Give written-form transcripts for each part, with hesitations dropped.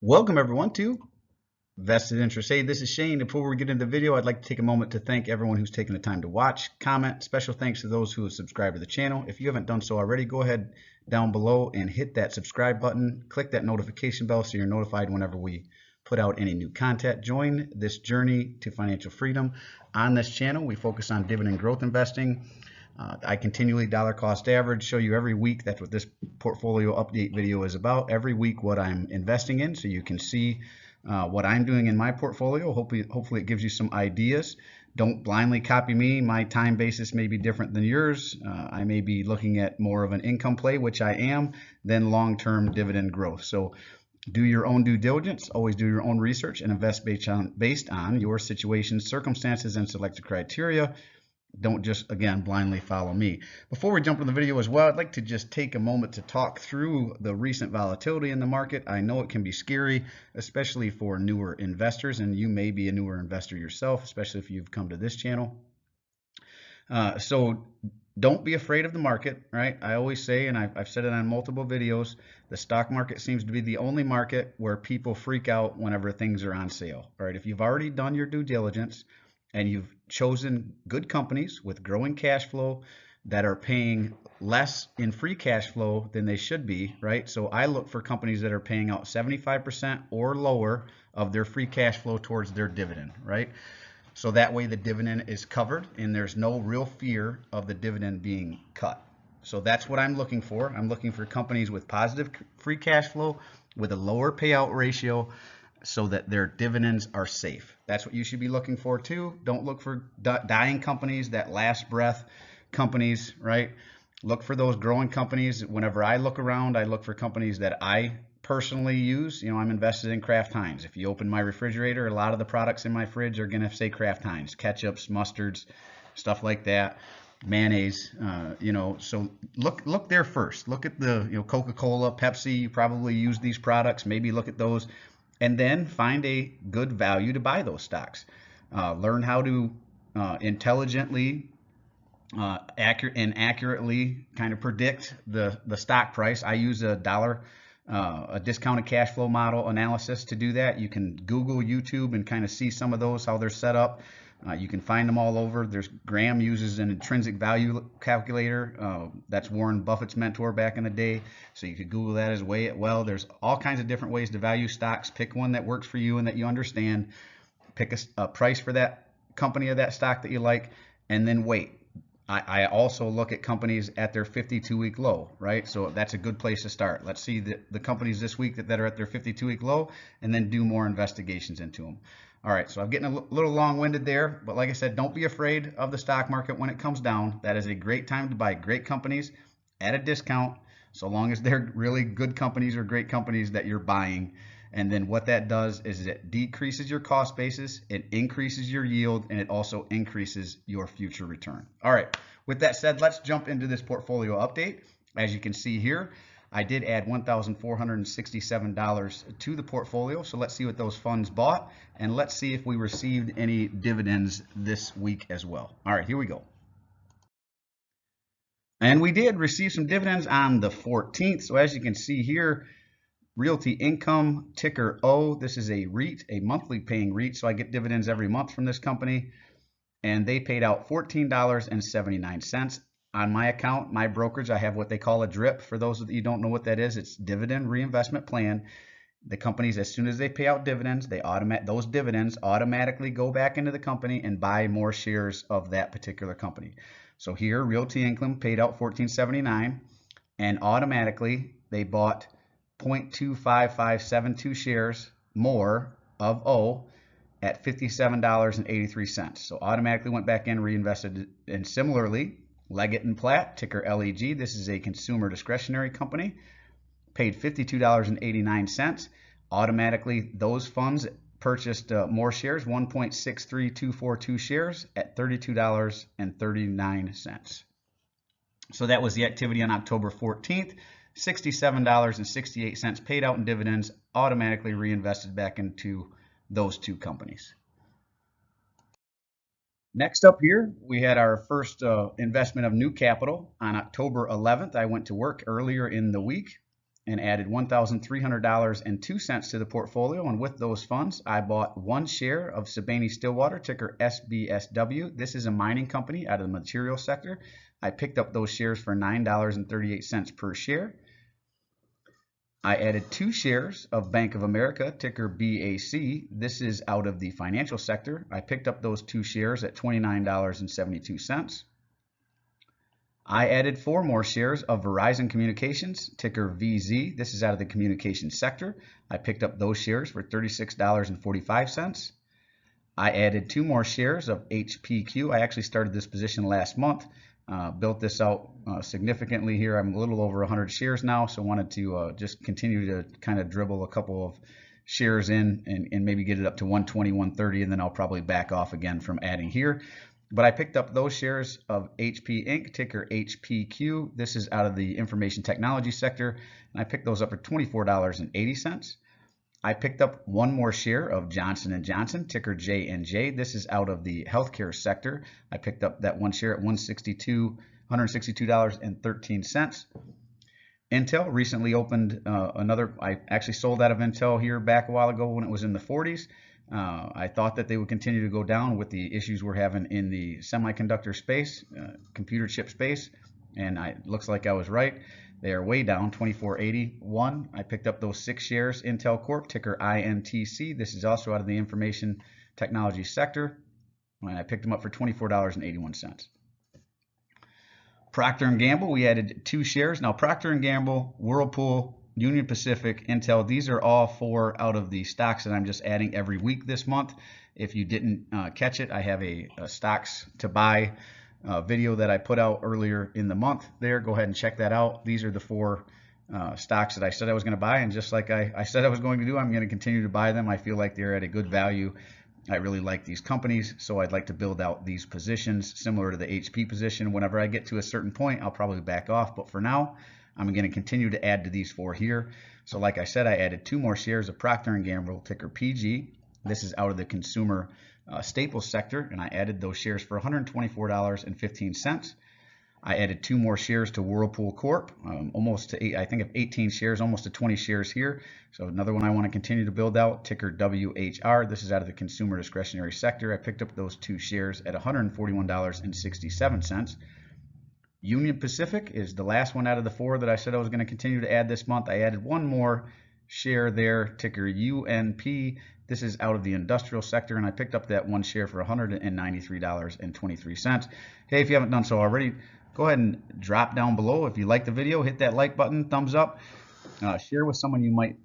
Welcome everyone to Vested Interest. Hey, this is Shane. Before we get into the video, I'd like to take a moment to thank everyone who's taken the time to watch, comment. Special thanks to those who have subscribed to the channel. If you haven't done so already, go ahead down below and hit that subscribe button. Click that notification bell so you're notified whenever we put out any new content. Join this journey to financial freedom. On this channel, we focus on dividend growth investing. I continually dollar cost average, show you every week. That's what this portfolio update video is about. Every week what I'm investing in, so you can see what I'm doing in my portfolio. Hopefully it gives you some ideas. Don't blindly copy me. My time basis may be different than yours. I may be looking at more of an income play, which I am, than long-term dividend growth. So do your own due diligence, always do your own research, and invest based on your situation, circumstances, and selected criteria. Don't just, again, blindly follow me. Before we jump into the video as well, I'd like to just take a moment to talk through the recent volatility in the market. I know it can be scary, especially for newer investors, and you may be a newer investor yourself, especially if you've come to this channel. So don't be afraid of the market, right? I always say, and I've said it on multiple videos, the stock market seems to be the only market where people freak out whenever things are on sale, right? If you've already done your due diligence, and you've chosen good companies with growing cash flow that are paying less in free cash flow than they should be, right? So I look for companies that are paying out 75% or lower of their free cash flow towards their dividend, right? So that way the dividend is covered and there's no real fear of the dividend being cut. So that's what I'm looking for. I'm looking for companies with positive free cash flow with a lower payout ratio, so that their dividends are safe. That's what you should be looking for too. Don't look for dying companies, that last breath companies, right? Look for those growing companies. Whenever I look around, I look for companies that I personally use. I'm invested in Kraft Heinz. If you open my refrigerator, a lot of the products in my fridge are going to say Kraft Heinz, ketchups, mustards, stuff like that, mayonnaise. So look there first. Look at the Coca-Cola, Pepsi. You probably use these products. Maybe look at those, and then find a good value to buy those stocks. Learn how to intelligently, accurately kind of predict the stock price. I use a discounted cash flow model analysis to do that. You can Google, YouTube, and kind of see some of those, how they're set up. You can find them all over. Graham uses an intrinsic value calculator. That's Warren Buffett's mentor back in the day. So you could Google that as well. There's all kinds of different ways to value stocks. Pick one that works for you and that you understand. Pick a price for that company or that stock that you like, and then wait. I also look at companies at their 52-week low, right? So that's a good place to start. Let's see the companies this week that are at their 52-week low, and then do more investigations into them. All right, so I'm getting a little long-winded there, but like I said, don't be afraid of the stock market when it comes down. That is a great time to buy great companies at a discount, so long as they're really good companies or great companies that you're buying. And then what that does is it decreases your cost basis, it increases your yield, and it also increases your future return. All right, with that said, let's jump into this portfolio update. As you can see here, I did add $1,467 to the portfolio. So let's see what those funds bought, and let's see if we received any dividends this week as well. All right, here we go. And we did receive some dividends on the 14th. So as you can see here, Realty Income, ticker O. This is a REIT, a monthly paying REIT. So I get dividends every month from this company. And they paid out $14.79. On my account, my brokerage, I have what they call a DRIP. For those of you who don't know what that is, it's dividend reinvestment plan. The companies, as soon as they pay out dividends, those dividends automatically go back into the company and buy more shares of that particular company. So here, Realty Income paid out $14.79, and automatically they bought 0.25572 shares more of O at $57.83. So automatically went back in, reinvested. And similarly, Leggett & Platt, ticker LEG, this is a consumer discretionary company, paid $52.89. Automatically, those funds purchased more shares, 1.63242 shares at $32.39. So that was the activity on October 14th. $67.68 paid out in dividends, automatically reinvested back into those two companies. Next up here, we had our first investment of new capital on October 11th. I went to work earlier in the week, and added $1,300.02 to the portfolio. And with those funds, I bought one share of Sibanye-Stillwater, ticker SBSW. This is a mining company out of the materials sector. I picked up those shares for $9.38 per share. I added 2 shares of Bank of America, ticker BAC. This is out of the financial sector. I picked up those 2 shares at $29.72. I added 4 more shares of Verizon Communications, ticker VZ. This is out of the communications sector. I picked up those shares for $36.45. I added 2 more shares of HPQ. I actually started this position last month, built this out significantly here. I'm a little over 100 shares now, so wanted to just continue to kind of dribble a couple of shares in and maybe get it up to 120, 130, and then I'll probably back off again from adding here. But I picked up those shares of HP Inc., ticker HPQ. This is out of the information technology sector, and I picked those up for $24.80. I picked up 1 more share of Johnson & Johnson, ticker J&J. This is out of the healthcare sector. I picked up that 1 share at $162.13. Intel recently opened another. I actually sold out of Intel here back a while ago when it was in the 40s. I thought that they would continue to go down with the issues we're having in the semiconductor space, computer chip space, and it looks like I was right. They are way down, 24.81. I picked up those 6 shares, Intel Corp, ticker INTC. This is also out of the information technology sector, and I picked them up for $24.81. Procter & Gamble, we added 2 shares. Now, Procter & Gamble, Whirlpool, Union Pacific, Intel, these are all 4 out of the stocks that I'm just adding every week this month. If you didn't catch it, I have a stocks to buy video that I put out earlier in the month there. Go ahead and check that out. These are the 4 stocks that I said I was going to buy, and just like I said I was going to do, I'm going to continue to buy them. I feel like they're at a good value. I really like these companies, so I'd like to build out these positions similar to the HP position. Whenever I get to a certain point, I'll probably back off, but for now, I'm going to continue to add to these 4 here. So like I said, I added 2 more shares of Procter & Gamble, ticker PG. This is out of the consumer staples sector, and I added those shares for $124.15. I added 2 more shares to Whirlpool Corp, almost to 8, I think of 18 shares, almost to 20 shares here. So another one I want to continue to build out, ticker WHR. This is out of the consumer discretionary sector. I picked up those 2 shares at $141.67. Union Pacific is the last one out of the 4 that I said I was going to continue to add this month. I added 1 more share there, ticker UNP. This is out of the industrial sector, and I picked up that 1 share for $193.23. Hey, if you haven't done so already, go ahead and drop down below. If you like the video, hit that like button, thumbs up. Share with someone you might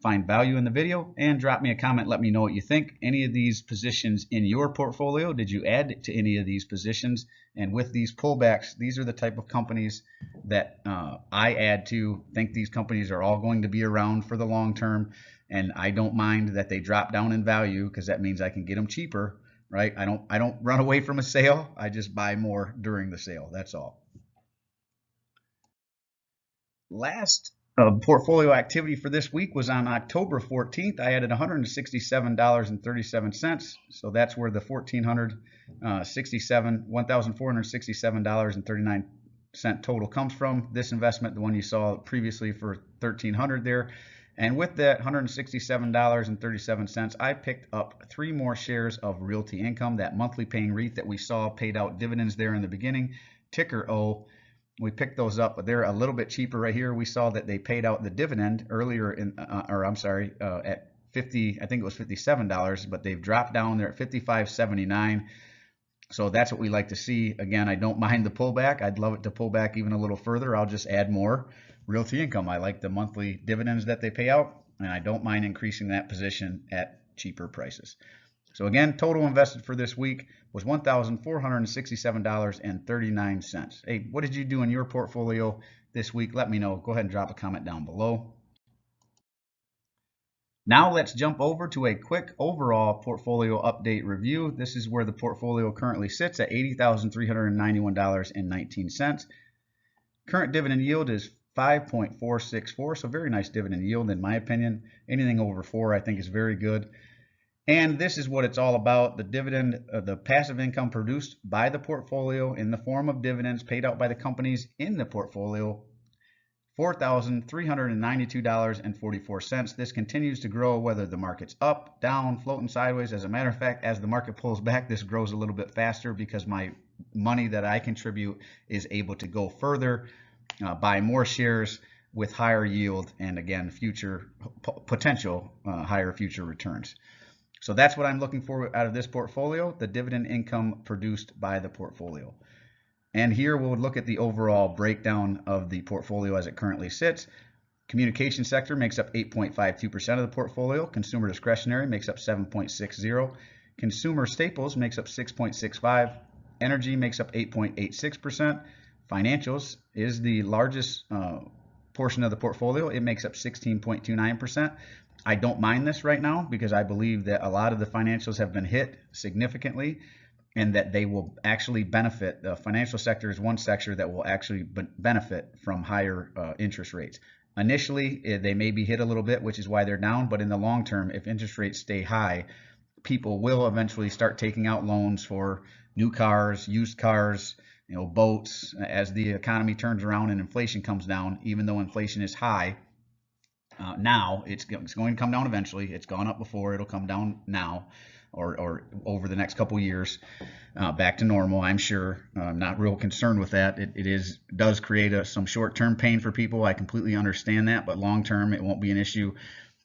find value in the video, and drop me a comment. Let me know what you think. Any of these positions in your portfolio, did you add to any of these positions? And with these pullbacks, these are the type of companies that I add to. Think these companies are all going to be around for the long term, and I don't mind that they drop down in value because that means I can get them cheaper, right? I don't run away from a sale. I just buy more during the sale. That's all. Last portfolio activity for this week was on October 14th. I added $167.37. So that's where the $1,467.39 total comes from. This investment, the one you saw previously for $1,300 there. And with that $167.37, I picked up 3 more shares of Realty Income, that monthly paying REIT that we saw paid out dividends there in the beginning, ticker O. We picked those up, but they're a little bit cheaper right here. We saw that they paid out the dividend earlier at 50, I think it was $57, but they've dropped down. They're at $55.79. So that's what we like to see. Again, I don't mind the pullback. I'd love it to pull back even a little further. I'll just add more Realty Income. I like the monthly dividends that they pay out, and I don't mind increasing that position at cheaper prices. So again, total invested for this week was $1,467.39. Hey, what did you do in your portfolio this week? Let me know. Go ahead and drop a comment down below. Now let's jump over to a quick overall portfolio update review. This is where the portfolio currently sits at $80,391.19. Current dividend yield is 5.464, so very nice dividend yield in my opinion. Anything over 4 I think is very good. And this is what it's all about. The dividend, the passive income produced by the portfolio in the form of dividends paid out by the companies in the portfolio $4,392.44. This continues to grow whether the market's up, down, floating sideways. As a matter of fact, as the market pulls back, this grows a little bit faster because my money that I contribute is able to go further, buy more shares with higher yield, and again, future potential higher future returns. So that's what I'm looking for out of this portfolio, the dividend income produced by the portfolio. And here we'll look at the overall breakdown of the portfolio as it currently sits. Communication sector makes up 8.52% of the portfolio. Consumer discretionary makes up 7.60%. Consumer staples makes up 6.65%. Energy makes up 8.86%. Financials is the largest portion of the portfolio. It makes up 16.29%. I don't mind this right now because I believe that a lot of the financials have been hit significantly and that they will actually benefit. The financial sector is one sector that will actually benefit from higher interest rates. Initially, they may be hit a little bit, which is why they're down, but in the long term, if interest rates stay high, people will eventually start taking out loans for new cars, used cars, boats. As the economy turns around and inflation comes down, even though inflation is high, now it's going to come down eventually. It's gone up before, it'll come down now or over the next couple years back to normal. I'm sure. I'm not real concerned with that. It does create some short-term pain for people. I completely understand that, but long-term it won't be an issue.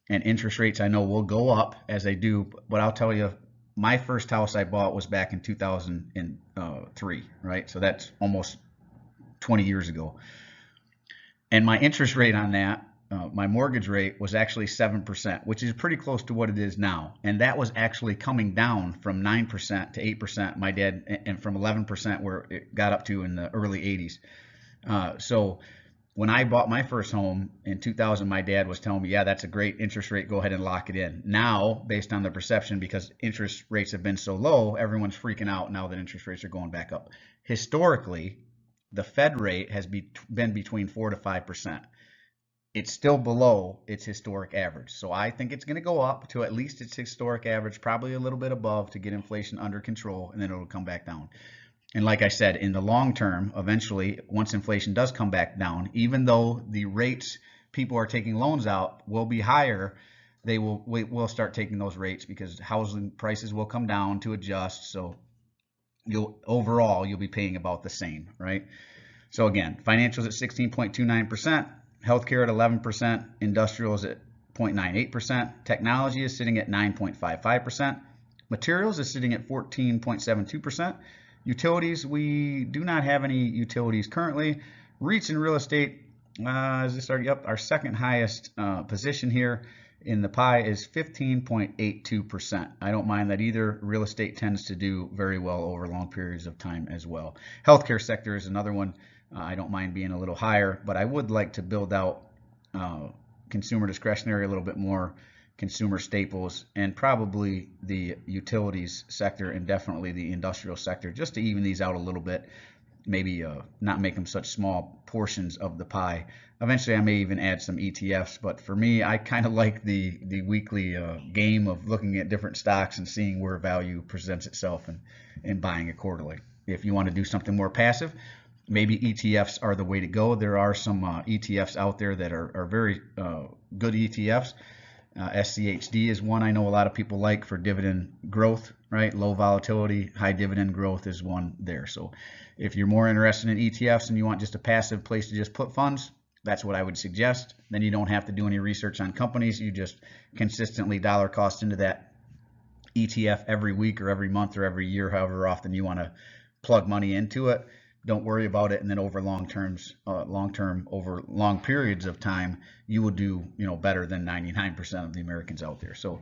And interest rates I know will go up as they do, but I'll tell you, my first house I bought was back in 2003, right? So that's almost 20 years ago. And my interest rate on that, my mortgage rate was actually 7%, which is pretty close to what it is now. And that was actually coming down from 9% to 8%, my dad, and from 11% where it got up to in the early 80s. So when I bought my first home in 2000, my dad was telling me, yeah, that's a great interest rate. Go ahead and lock it in. Now, based on the perception, because interest rates have been so low, everyone's freaking out now that interest rates are going back up. Historically, the Fed rate has been between 4 to 5%. It's still below its historic average. So I think it's going to go up to at least its historic average, probably a little bit above to get inflation under control, and then it'll come back down. And like I said, in the long term, eventually, once inflation does come back down, even though the rates people are taking loans out will be higher, we'll start taking those rates because housing prices will come down to adjust. So overall you'll be paying about the same, right? So again, financials at 16.29%, healthcare at 11%, industrials at 0.98%, technology is sitting at 9.55%, materials is sitting at 14.72%. Utilities, we do not have any utilities currently. REITs and real estate, our second highest position here in the pie is 15.82%. I don't mind that either. Real estate tends to do very well over long periods of time as well. Healthcare sector is another one. I don't mind being a little higher, but I would like to build out consumer discretionary a little bit more, consumer staples, and probably the utilities sector and definitely the industrial sector, just to even these out a little bit, maybe not make them such small portions of the pie. Eventually I may even add some ETFs, but for me, I kind of like the weekly game of looking at different stocks and seeing where value presents itself and buying accordingly. If you want to do something more passive, maybe ETFs are the way to go. There are some ETFs out there that are very good ETFs. SCHD is one I know a lot of people like for dividend growth, right? Low volatility, high dividend growth is one there. So if you're more interested in ETFs and you want just a passive place to just put funds, that's what I would suggest. Then you don't have to do any research on companies. You just consistently dollar cost into that ETF every week or every month or every year, however often you want to plug money into it. Don't worry about it, and then over over long periods of time, you will do better than 99% of the Americans out there. So,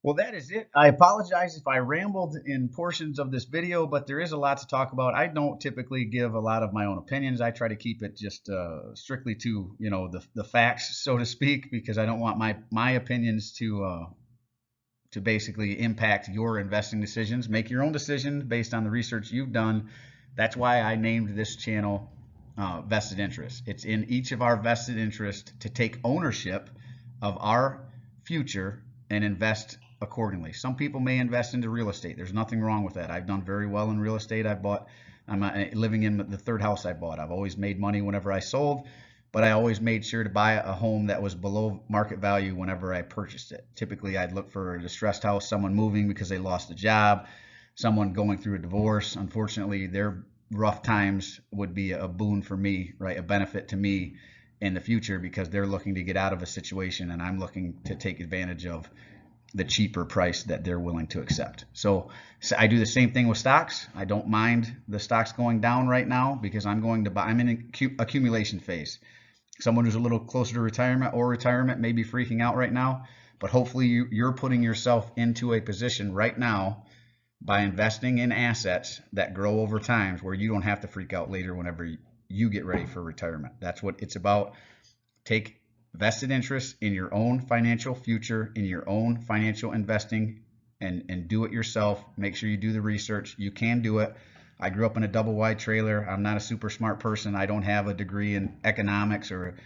well, that is it. I apologize if I rambled in portions of this video, but there is a lot to talk about. I don't typically give a lot of my own opinions. I try to keep it just strictly to the facts, so to speak, because I don't want my opinions to basically impact your investing decisions. Make your own decision based on the research you've done. That's why I named this channel Vested Interest. It's in each of our vested interest to take ownership of our future and invest accordingly. Some people may invest into real estate. There's nothing wrong with that. I've done very well in real estate. I've bought I'm living in the third house I bought. I've always made money whenever I sold, but I always made sure to buy a home that was below market value whenever I purchased it. Typically, I'd look for a distressed house, someone moving because they lost a job, someone going through a divorce. Unfortunately, their rough times would be a boon for me, right? A benefit to me in the future because they're looking to get out of a situation and I'm looking to take advantage of the cheaper price that they're willing to accept. So I do the same thing with stocks. I don't mind the stocks going down right now because I'm going to buy. I'm in an accumulation phase. Someone who's a little closer to retirement may be freaking out right now, but hopefully you're putting yourself into a position right now by investing in assets that grow over time where you don't have to freak out later whenever you get ready for retirement. That's what it's about. Take vested interest in your own financial future, in your own financial investing, and do it yourself. Make sure you do the research. You can do it. I grew up in a double wide trailer. I'm not a super smart person. I don't have a degree in economics or,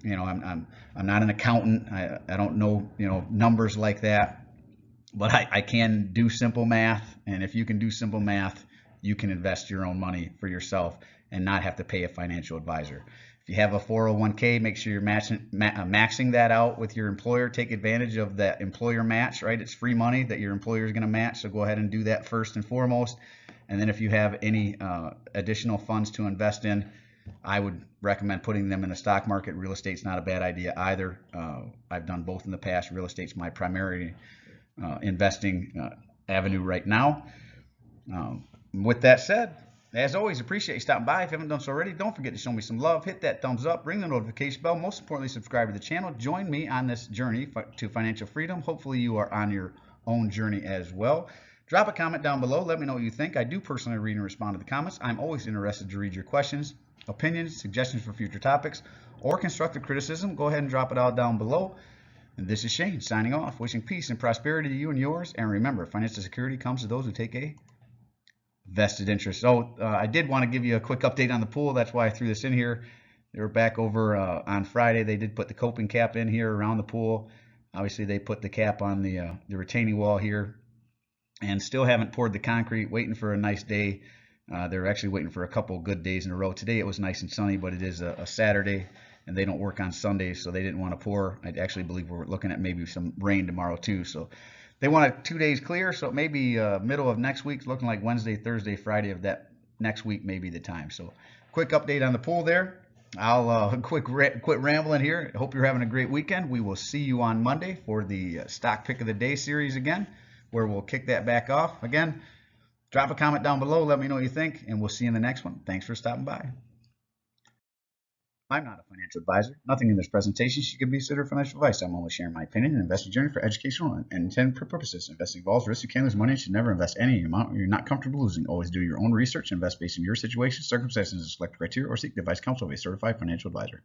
I'm not an accountant. I don't know, numbers like that, but I can do simple math. And if you can do simple math, you can invest your own money for yourself and not have to pay a financial advisor. If you have a 401k, make sure you're maxing that out with your employer. Take advantage of that employer match, right? It's free money that your employer is going to match. So go ahead and do that first and foremost. And then if you have any additional funds to invest in, I would recommend putting them in the stock market. Real estate's not a bad idea either. I've done both in the past. Real estate's my primary investing avenue right now. With that said, as always, appreciate you stopping by. If you haven't done so already, don't forget to show me some love. Hit that thumbs up, ring the notification bell. Most importantly, subscribe to the channel. Join me on this journey to financial freedom. Hopefully you are on your own journey as well. Drop a comment down below. Let me know what you think. I do personally read and respond to the comments. I'm always interested to read your questions, opinions, suggestions for future topics, or constructive criticism. Go ahead and drop it all down below. And this is Shane signing off, wishing peace and prosperity to you and yours. And remember, financial security comes to those who take a vested interest. So I did want to give you a quick update on the pool. That's why I threw this in here. They were back over on Friday. They did put the coping cap in here around the pool. Obviously, they put the cap on the retaining wall here, and still haven't poured the concrete. Waiting for a nice day. They're actually waiting for a couple good days in a row. Today it was nice and sunny, but it is a Saturday, and they don't work on Sundays, so they didn't want to pour. I actually believe we're looking at maybe some rain tomorrow too. So they want it 2 days clear, so maybe middle of next week, looking like Wednesday, Thursday, Friday of that next week may be the time. So quick update on the pool there. I'll quit rambling here. Hope you're having a great weekend. We will see you on Monday for the Stock Pick of the Day series again, where we'll kick that back off. Again, drop a comment down below. Let me know what you think, and we'll see you in the next one. Thanks for stopping by. I'm not a financial advisor. Nothing in this presentation should be considered financial advice. I'm only sharing my opinion and investing journey for educational and intended purposes. Investing involves risk. You can't lose money and should never invest any amount you're not comfortable losing. Always do your own research and invest based on your situation, circumstances, and select criteria, or seek advice counsel of a certified financial advisor.